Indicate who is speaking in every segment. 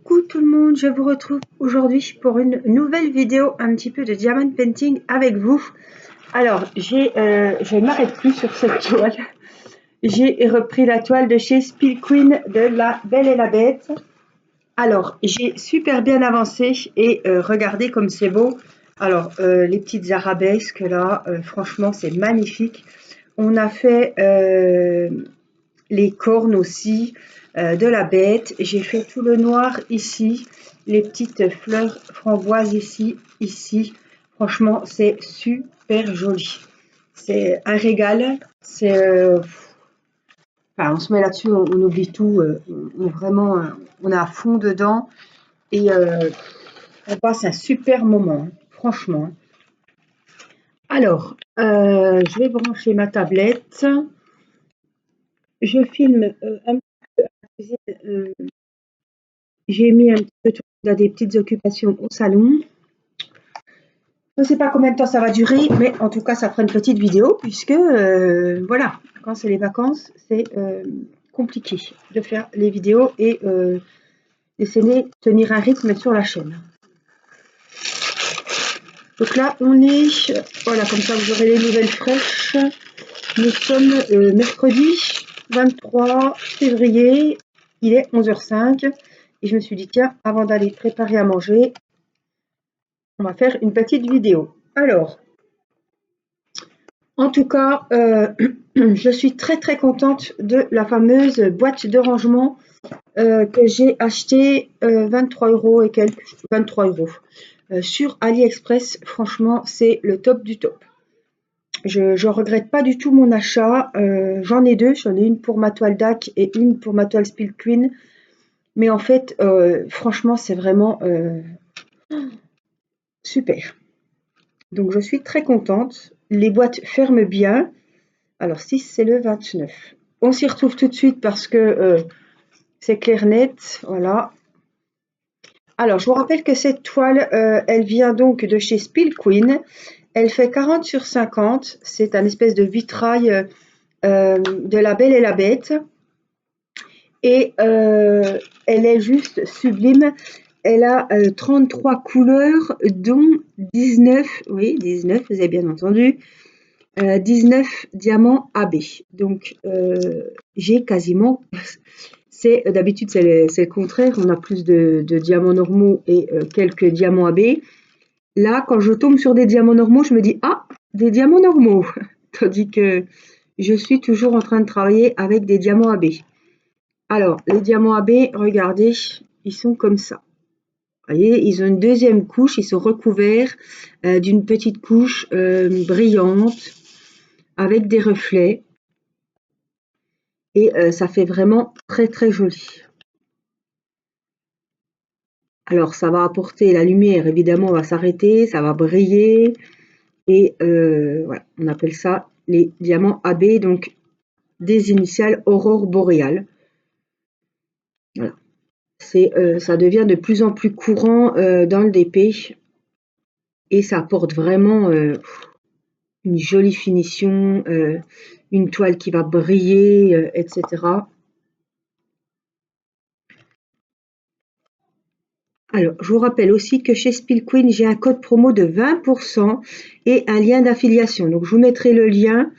Speaker 1: Coucou tout le monde, je vous retrouve aujourd'hui pour une nouvelle vidéo un petit peu de diamond painting avec vous. Alors, je ne m'arrête plus sur cette toile. J'ai repris la toile de chez Spill Queen de La Belle et la Bête. Alors, j'ai super bien avancé et regardez comme c'est beau. Alors, les petites arabesques là, franchement c'est magnifique. On a fait les cornes aussi de la bête. J'ai fait tout le noir ici, les petites fleurs framboises ici. Franchement, c'est super joli. C'est un régal. C'est enfin, on se met là-dessus, on oublie tout. Vraiment, on est à fond dedans et on passe un super moment, hein, franchement. Alors, je vais brancher ma tablette. Je filme un petit peu. J'ai mis un petit peu tout à des petites occupations au salon. Je ne sais pas combien de temps ça va durer, mais en tout cas, ça fera une petite vidéo puisque, voilà, quand c'est les vacances, c'est compliqué de faire les vidéos et d'essayer de tenir un rythme sur la chaîne. Donc là, on est, voilà, comme ça vous aurez les nouvelles fraîches. Nous sommes mercredi 23 février, il est 11h05 et je me suis dit, tiens, avant d'aller préparer à manger, on va faire une petite vidéo. Alors, en tout cas, je suis très contente de la fameuse boîte de rangement que j'ai achetée 23 € et quelques, 23 € sur AliExpress. Franchement, c'est le top du top. Je ne regrette pas du tout mon achat. J'en ai deux. J'en ai une pour ma toile DAC et une pour ma toile Spill Queen. Mais en fait, franchement, c'est vraiment super. Donc, je suis très contente. Les boîtes ferment bien. Alors, 6, c'est le 29. On s'y retrouve tout de suite parce que c'est clair net. Voilà. Alors, je vous rappelle que cette toile, elle vient donc de chez Spill Queen. Elle fait 40 sur 50. C'est un espèce de vitrail de La Belle et la Bête. Et elle est juste sublime. Elle a 33 couleurs, dont 19, oui, 19, vous avez bien entendu, 19 diamants AB. Donc, j'ai quasiment, d'habitude c'est le contraire, on a plus de diamants normaux et quelques diamants AB. Là, quand je tombe sur des diamants normaux, je me dis, ah, des diamants normaux. Tandis que je suis toujours en train de travailler avec des diamants AB. Alors, les diamants AB, regardez, ils sont comme ça. Vous voyez, ils ont une deuxième couche, ils sont recouverts d'une petite couche brillante avec des reflets. Et ça fait vraiment très joli. Alors, ça va apporter la lumière, évidemment, va s'arrêter, ça va briller. Et voilà, on appelle ça les diamants AB, donc des initiales aurore boréale. Voilà. Ça devient de plus en plus courant dans le DP et ça apporte vraiment une jolie finition, une toile qui va briller, etc. Alors, je vous rappelle aussi que chez Spill Queen, j'ai un code promo de 20% et un lien d'affiliation. Donc, je vous mettrai le lien.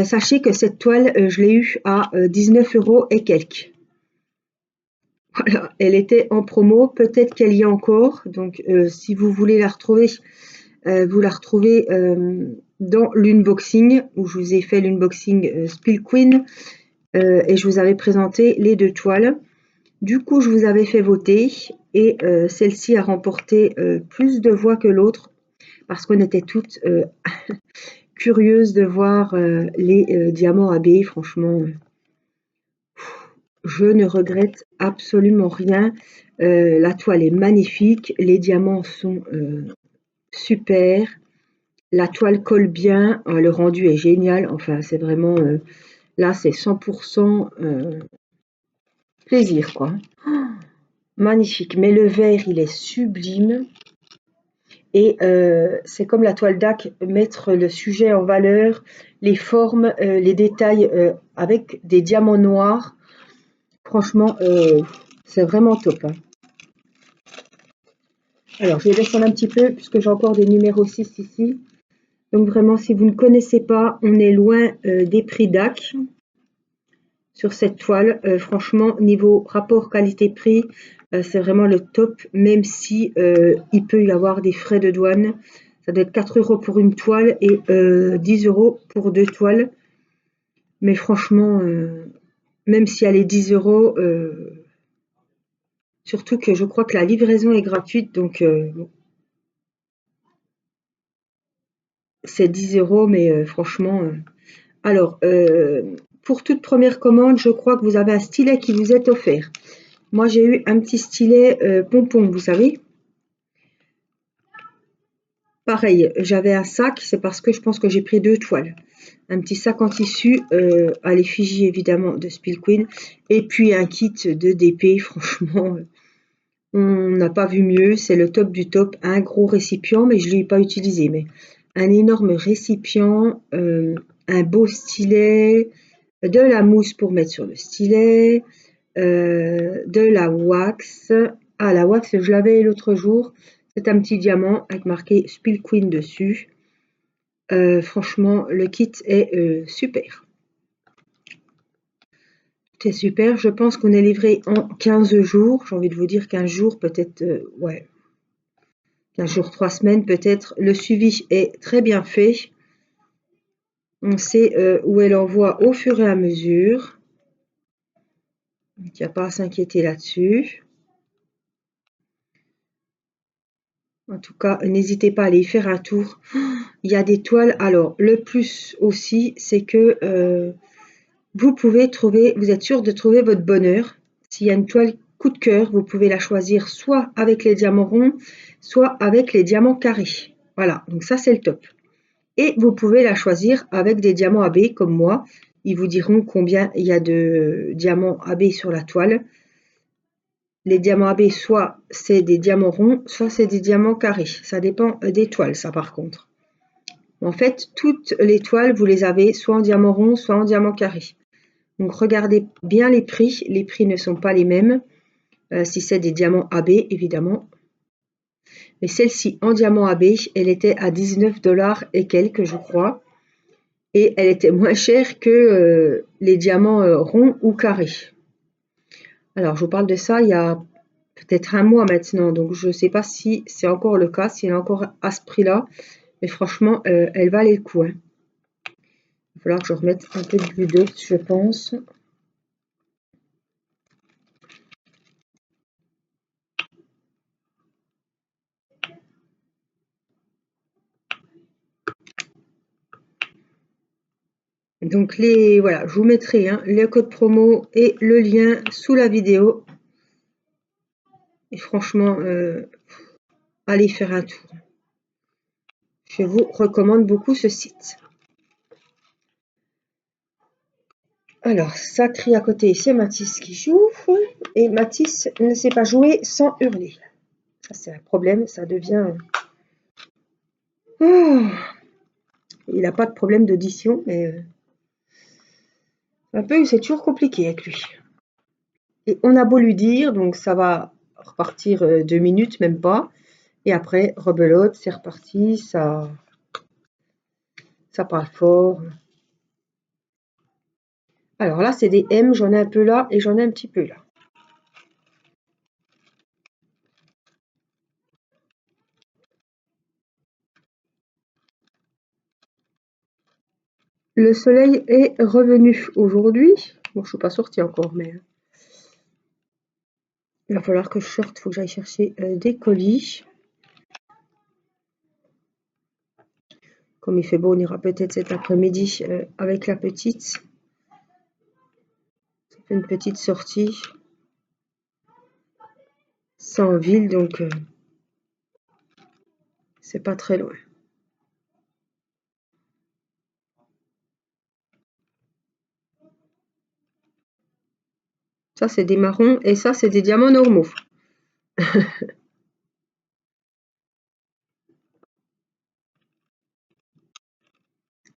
Speaker 1: Sachez que cette toile, je l'ai eue à 19 € et quelques. Voilà, elle était en promo. Peut-être qu'elle y est encore. Donc, si vous voulez la retrouver, vous la retrouvez dans l'unboxing où je vous ai fait l'unboxing Spill Queen et je vous avais présenté les deux toiles. Du coup, je vous avais fait voter et celle-ci a remporté plus de voix que l'autre parce qu'on était toutes curieuses de voir les diamants AB. Franchement, je ne regrette absolument rien. La toile est magnifique, les diamants sont super. La toile colle bien, le rendu est génial. Enfin, c'est vraiment, là, c'est 100% plaisir, quoi. Oh, magnifique. Mais le vert, il est sublime. Et c'est comme la toile DAC, mettre le sujet en valeur, les formes, les détails avec des diamants noirs. Franchement, c'est vraiment top, hein. Alors, je vais descendre un petit peu puisque j'ai encore des numéros 6 ici. Donc vraiment, si vous ne connaissez pas, on est loin des prix DAC sur cette toile. Franchement, niveau rapport qualité-prix, c'est vraiment le top, même si il peut y avoir des frais de douane. Ça doit être 4 € pour une toile et 10 € pour 2 toiles. Mais franchement, même si elle est 10 €, surtout que je crois que la livraison est gratuite, donc bon, c'est 10 €, mais franchement... Alors, pour toute première commande, je crois que vous avez un stylet qui vous est offert. Moi, j'ai eu un petit stylet pompon, vous savez. Pareil, j'avais un sac, c'est parce que je pense que j'ai pris 2 toiles. Un petit sac en tissu, à l'effigie évidemment de Spilqueen, et puis un kit de DP, franchement, on n'a pas vu mieux, c'est le top du top. Un gros récipient, mais je ne l'ai pas utilisé, mais un énorme récipient, un beau stylet, de la mousse pour mettre sur le stylet, de la wax. Ah, la wax, je l'avais l'autre jour. C'est un petit diamant avec marqué Spilqueen dessus. Franchement, le kit est super. C'est super. Je pense qu'on est livré en 15 jours. J'ai envie de vous dire 15 jours, peut-être, ouais, 15 jours, 3 semaines peut-être. Le suivi est très bien fait. On sait où elle envoie au fur et à mesure. Il n'y a pas à s'inquiéter là-dessus. En tout cas, n'hésitez pas à aller y faire un tour. Il y a des toiles. Alors, le plus aussi, c'est que vous pouvez trouver, vous êtes sûr de trouver votre bonheur. S'il y a une toile coup de cœur, vous pouvez la choisir soit avec les diamants ronds, soit avec les diamants carrés. Voilà, donc ça, c'est le top. Et vous pouvez la choisir avec des diamants AB comme moi. Ils vous diront combien il y a de diamants AB sur la toile. Les diamants AB, soit c'est des diamants ronds, soit c'est des diamants carrés. Ça dépend des toiles, ça par contre. En fait, toutes les toiles, vous les avez soit en diamant rond, soit en diamant carré. Donc regardez bien les prix. Les prix ne sont pas les mêmes. Si c'est des diamants AB, évidemment. Mais celle-ci, en diamant AB, elle était à 19 $ et quelques, je crois. Et elle était moins chère que les diamants ronds ou carrés. Alors, je vous parle de ça il y a peut-être un mois maintenant, donc je ne sais pas si c'est encore le cas, si elle est encore à ce prix-là, mais franchement, elle valait le coup. Hein. Il va falloir que je remette un peu de glue d'os, je pense. Donc voilà, je vous mettrai le code promo et le lien sous la vidéo. Et franchement, allez faire un tour. Je vous recommande beaucoup ce site. Alors, ça crie à côté, c'est Mathis qui joue. Et Mathis ne sait pas jouer sans hurler. Ça, c'est un problème, ça devient... Oh, il n'a pas de problème d'audition, mais un peu, c'est toujours compliqué avec lui. Et on a beau lui dire, donc ça va repartir 2 minutes, même pas. Et après, rebelote, c'est reparti, ça parle fort. Alors là, c'est des M, j'en ai un peu là et j'en ai un petit peu là. Le soleil est revenu aujourd'hui. Bon, je ne suis pas sortie encore, mais il va falloir que je sorte. Il faut que j'aille chercher des colis. Comme il fait beau, on ira peut-être cet après-midi avec la petite. Ça fait une petite sortie. C'est en ville, donc c'est pas très loin. Ça, c'est des marrons et ça, c'est des diamants normaux.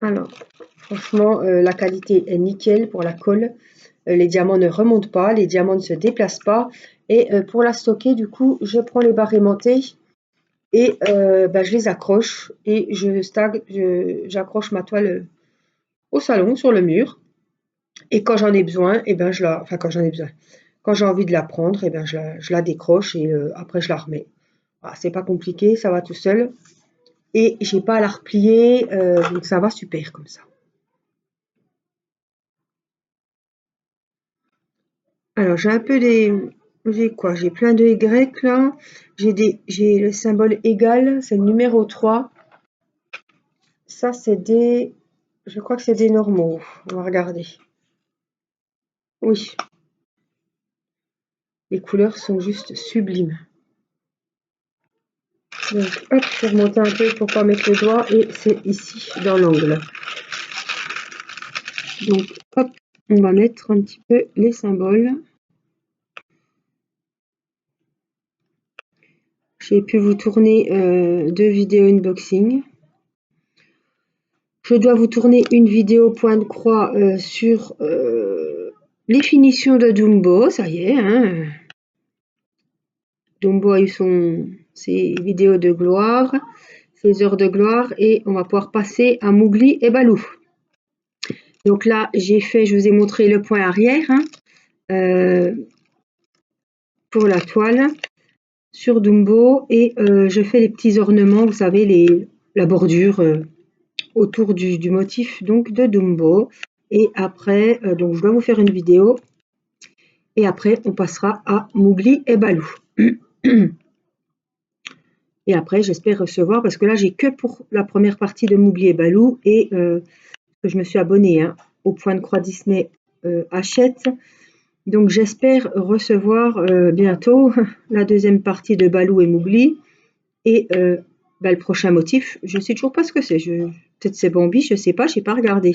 Speaker 1: Alors, franchement, la qualité est nickel pour la colle. Les diamants ne remontent pas, les diamants ne se déplacent pas. Et pour la stocker, du coup, je prends les barres aimantées et je les accroche et j'accroche ma toile au salon sur le mur. Et quand j'en ai besoin, et ben quand j'en ai besoin, quand j'ai envie de la prendre, et ben je la décroche et après je la remets. Voilà, c'est pas compliqué, ça va tout seul et j'ai pas à la replier, donc ça va super comme ça. Alors j'ai un peu j'ai quoi? J'ai plein de Y là. J'ai le symbole égal, c'est le numéro 3. Ça je crois que c'est des normaux. On va regarder. Oui, les couleurs sont juste sublimes. Donc hop, je vais remonter un peu pour pas mettre le doigt et c'est ici dans l'angle. Donc hop, on va mettre un petit peu les symboles. J'ai pu vous tourner 2 vidéos unboxing. Je dois vous tourner une vidéo point de croix sur les finitions de Dumbo, ça y est. Hein. Dumbo a eu ses vidéos de gloire, ses heures de gloire, et on va pouvoir passer à Mowgli et Baloo. Donc là, je vous ai montré le point arrière pour la toile sur Dumbo, et je fais les petits ornements, vous savez, la bordure autour du motif donc de Dumbo. Et après, donc je dois vous faire une vidéo. Et après, on passera à Mowgli et Baloo. Et après, j'espère recevoir, parce que là, j'ai que pour la première partie de Mowgli et Baloo, et que je me suis abonnée au Point de Croix Disney Hachette. Donc, j'espère recevoir bientôt la deuxième partie de Baloo et Mowgli, et le prochain motif, je ne sais toujours pas ce que c'est. Peut-être c'est Bambi, je ne sais pas, je n'ai pas regardé.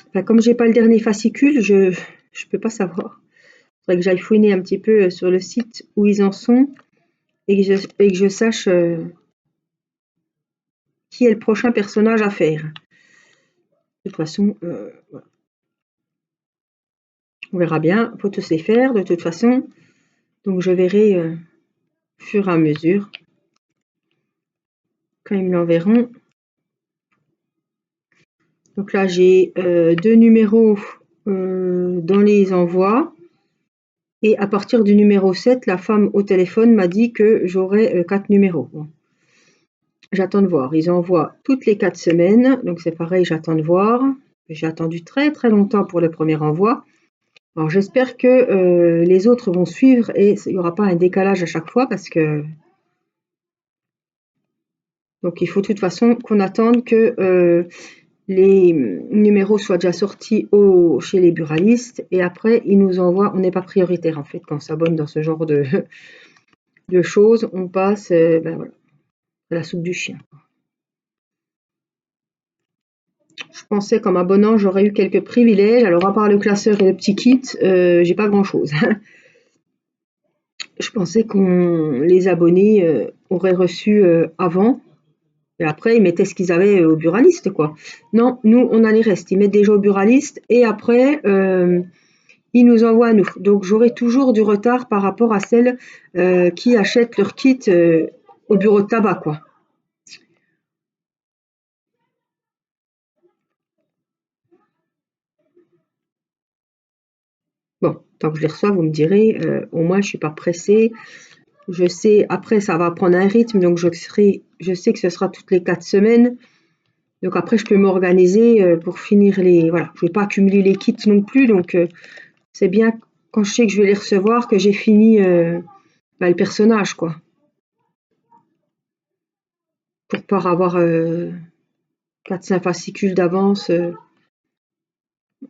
Speaker 1: Enfin, comme j'ai pas le dernier fascicule, je peux pas savoir. Il faudrait que j'aille fouiner un petit peu sur le site où ils en sont et que je sache qui est le prochain personnage à faire. De toute façon, voilà. On verra bien. Il faut tous les faire de toute façon. Donc je verrai au fur et à mesure quand ils me l'enverront. Donc là, j'ai 2 numéros dans les envois. Et à partir du numéro 7, la femme au téléphone m'a dit que j'aurais 4 numéros. Bon. J'attends de voir. Ils envoient toutes les 4 semaines. Donc c'est pareil, j'attends de voir. J'ai attendu très très longtemps pour le premier envoi. Alors j'espère que les autres vont suivre et il n'y aura pas un décalage à chaque fois parce que... Donc il faut de toute façon qu'on attende que les numéros soient déjà sortis chez les buralistes et après ils nous envoient, on n'est pas prioritaire en fait quand on s'abonne dans ce genre de choses, on passe voilà, à la soupe du chien. Je pensais qu'en m'abonnant j'aurais eu quelques privilèges, alors à part le classeur et le petit kit, j'ai pas grand chose. Je pensais qu'on les abonnés auraient reçu avant. Et après, ils mettaient ce qu'ils avaient au buraliste, quoi. Non, nous, on a les restes. Ils mettent déjà au buraliste et après, ils nous envoient à nous. Donc, j'aurai toujours du retard par rapport à celles qui achètent leur kit au bureau de tabac, quoi. Bon, tant que je les reçois, vous me direz, au moins, je suis pas pressée. Je sais, après, ça va prendre un rythme, donc je sais que ce sera toutes les 4 semaines. Donc après, je peux m'organiser pour finir voilà, je vais pas accumuler les kits non plus, donc c'est bien quand je sais que je vais les recevoir que j'ai fini le personnage, quoi. Pour pas avoir 4-5 fascicules d'avance,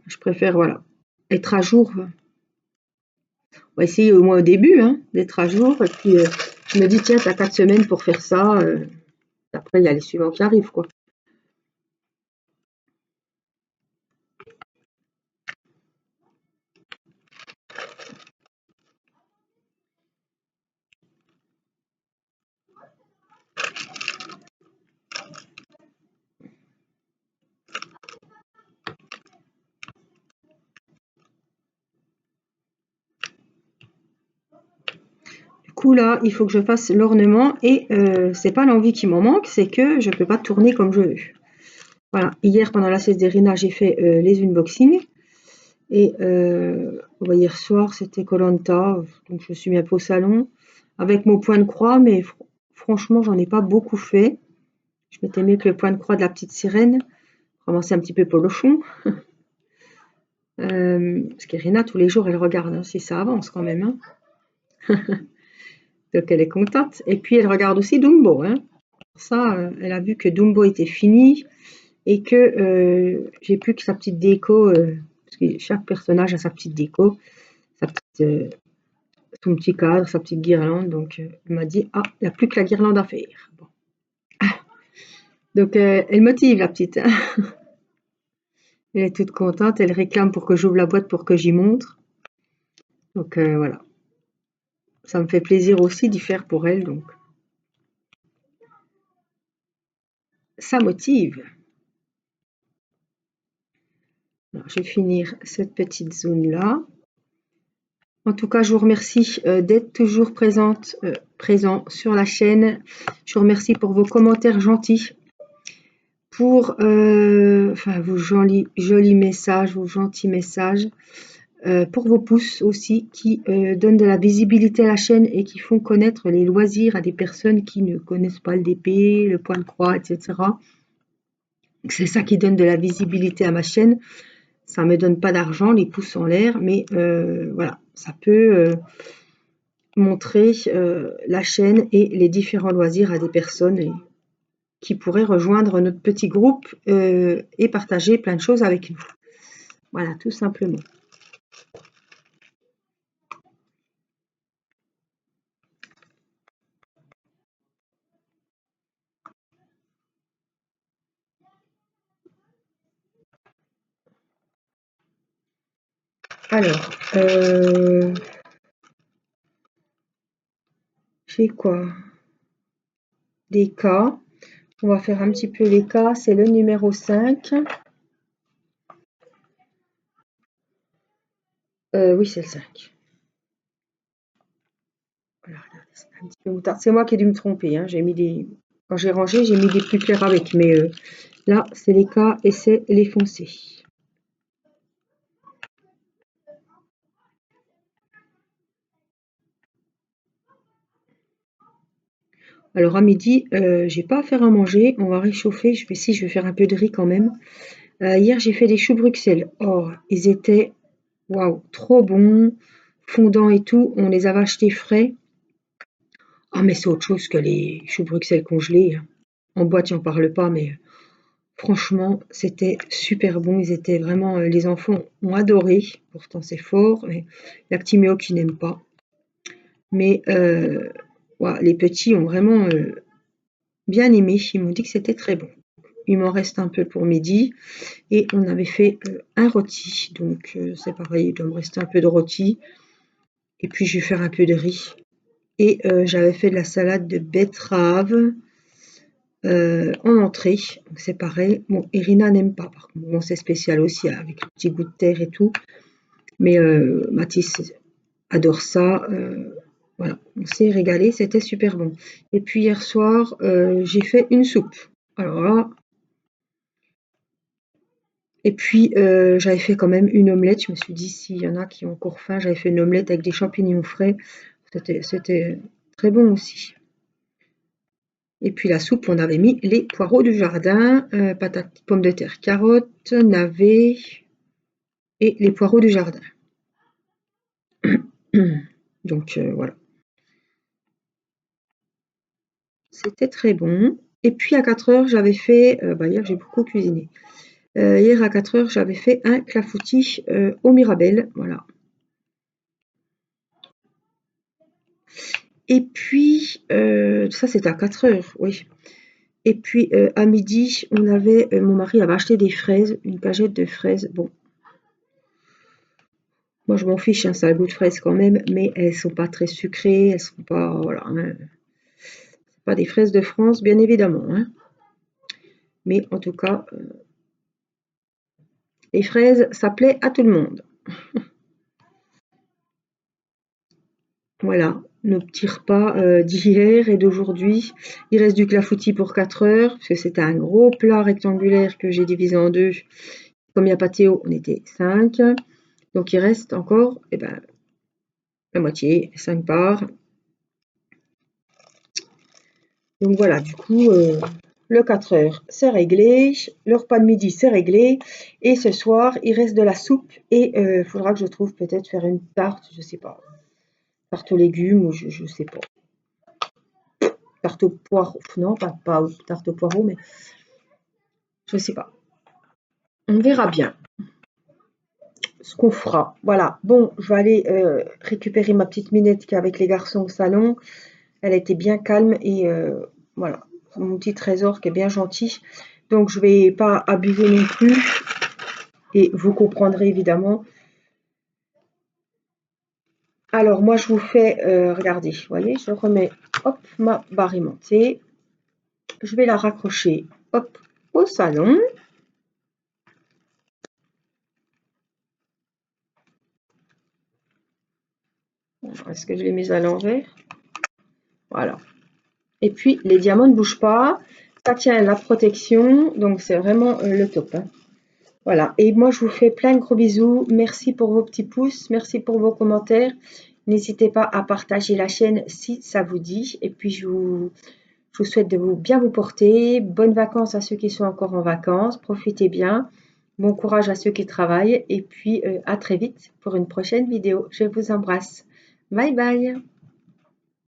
Speaker 1: je préfère, voilà, être à jour. On va essayer au moins au début, hein, d'être à jour. Et puis, je me dis, tiens, t'as 4 semaines pour faire ça. Après, il y a les suivants qui arrivent, quoi. coup là, il faut que je fasse l'ornement et c'est pas l'envie qui m'en manque, c'est que je peux pas tourner comme je veux. Voilà, hier pendant la sieste d'Irina, j'ai fait les unboxings et hier soir c'était koh, donc je me suis mis un peu au salon avec mon point de croix, mais franchement j'en ai pas beaucoup fait. Je m'étais mis que le point de croix de la petite sirène, vraiment c'est un petit peu polochon. Parce qu'Irina tous les jours elle regarde hein, si ça avance quand même. Hein. Donc elle est contente. Et puis elle regarde aussi Dumbo. Hein. Ça, elle a vu que Dumbo était fini et que j'ai plus que sa petite déco. Parce que chaque personnage a sa petite déco, sa petite, son petit cadre, sa petite guirlande. Donc elle m'a dit ah, il n'y a plus que la guirlande à faire. Bon. Donc elle motive la petite. Hein. Elle est toute contente. Elle réclame pour que j'ouvre la boîte pour que j'y montre. Donc voilà. Ça me fait plaisir aussi d'y faire pour elle. Donc ça motive. Alors, je vais finir cette petite zone là. En tout cas, je vous remercie d'être toujours présent sur la chaîne. Je vous remercie pour vos commentaires gentils, pour vos jolis messages, vos gentils messages, pour vos pouces aussi qui donnent de la visibilité à la chaîne et qui font connaître les loisirs à des personnes qui ne connaissent pas le DP, le point de croix, etc. C'est ça qui donne de la visibilité à ma chaîne. Ça ne me donne pas d'argent, les pouces en l'air, mais voilà, ça peut montrer la chaîne et les différents loisirs à des personnes qui pourraient rejoindre notre petit groupe et partager plein de choses avec nous. Voilà, tout simplement. Alors, j'ai quoi? Des cas. On va faire un petit peu les cas. C'est le numéro 5. Oui, c'est le 5. Voilà, regardez, c'est un petit peu moutarde. C'est moi qui ai dû me tromper. Hein. J'ai mis des... Quand j'ai rangé, j'ai mis des plus clairs avec. Mais là, c'est les cas et c'est les foncés. Alors à midi, j'ai pas à faire à manger, on va réchauffer. Je vais faire un peu de riz quand même. Hier, j'ai fait des choux Bruxelles. Oh, ils étaient waouh, trop bons, fondants et tout. On les avait achetés frais. Ah, mais c'est autre chose que les choux Bruxelles congelés. Hein. En boîte, j'en parle pas, mais franchement, c'était super bon. Ils étaient vraiment, les enfants ont adoré. Pourtant, c'est fort, mais il y a que Timéo qui n'aime pas. Mais ouais, les petits ont vraiment bien aimé. Ils m'ont dit que c'était très bon. Il m'en reste un peu pour midi et on avait fait un rôti. Donc c'est pareil, il doit me rester un peu de rôti. Et puis je vais faire un peu de riz. Et j'avais fait de la salade de betterave en entrée. Donc c'est pareil. Bon, Irina n'aime pas par contre. Bon, c'est spécial aussi avec le petit goût de terre et tout. Mais Mathis adore ça. Voilà, on s'est régalé, c'était super bon. Et puis hier soir, j'ai fait une soupe. Alors là, et puis j'avais fait quand même une omelette. Je me suis dit s'il y en a qui ont encore faim, j'avais fait une omelette avec des champignons frais. C'était très bon aussi. Et puis la soupe, on avait mis les poireaux du jardin, patates, pommes de terre, carottes, navets et les poireaux du jardin. Donc voilà. C'était très bon. Et puis à 4 heures, j'avais fait, hier j'ai beaucoup cuisiné. Hier à 4 heures, j'avais fait un clafoutis au Mirabelle, voilà. Et puis, ça c'était à 4 heures, oui. Et puis à midi, mon mari avait acheté des fraises, une cagette de fraises. Bon, moi je m'en fiche, hein, ça a le goût de fraises quand même, mais elles sont pas très sucrées, elles sont pas, voilà, hein, c'est pas des fraises de France, bien évidemment, hein. Mais en tout cas, les fraises, ça plaît à tout le monde. Voilà, nos petits repas d'hier et d'aujourd'hui. Il reste du clafoutis pour 4 heures, parce que c'était un gros plat rectangulaire que j'ai divisé en deux. Comme il n'y a pas Théo, on était 5. Donc il reste encore la moitié, 5 parts. Donc voilà, du coup, le 4 heures, c'est réglé. Le repas de midi, c'est réglé. Et ce soir, il reste de la soupe. Et il faudra que je trouve peut-être faire une tarte, je sais pas. Tarte aux légumes ou je sais pas. Tarte aux poireaux. Non, pas tarte aux poireaux, mais je sais pas. On verra bien ce qu'on fera. Voilà. Bon, je vais aller récupérer ma petite Minette qui est avec les garçons au salon. Elle a été bien calme et voilà. Mon petit trésor qui est bien gentil. Donc je vais pas abuser non plus. Et vous comprendrez évidemment. Alors moi je vous fais, regardez, vous voyez, je remets hop ma barre aimantée. Je vais la raccrocher hop au salon. Est-ce que je l'ai mise à l'envers? Voilà. Et puis les diamants ne bougent pas. Ça tient la protection, donc c'est vraiment le top, hein. Voilà. Et moi je vous fais plein de gros bisous. Merci pour vos petits pouces, merci pour vos commentaires. N'hésitez pas à partager la chaîne si ça vous dit. Et puis je vous souhaite de bien vous porter. Bonnes vacances à ceux qui sont encore en vacances. Profitez bien. Bon courage à ceux qui travaillent. Et puis à très vite pour une prochaine vidéo. Je vous embrasse. Bye bye.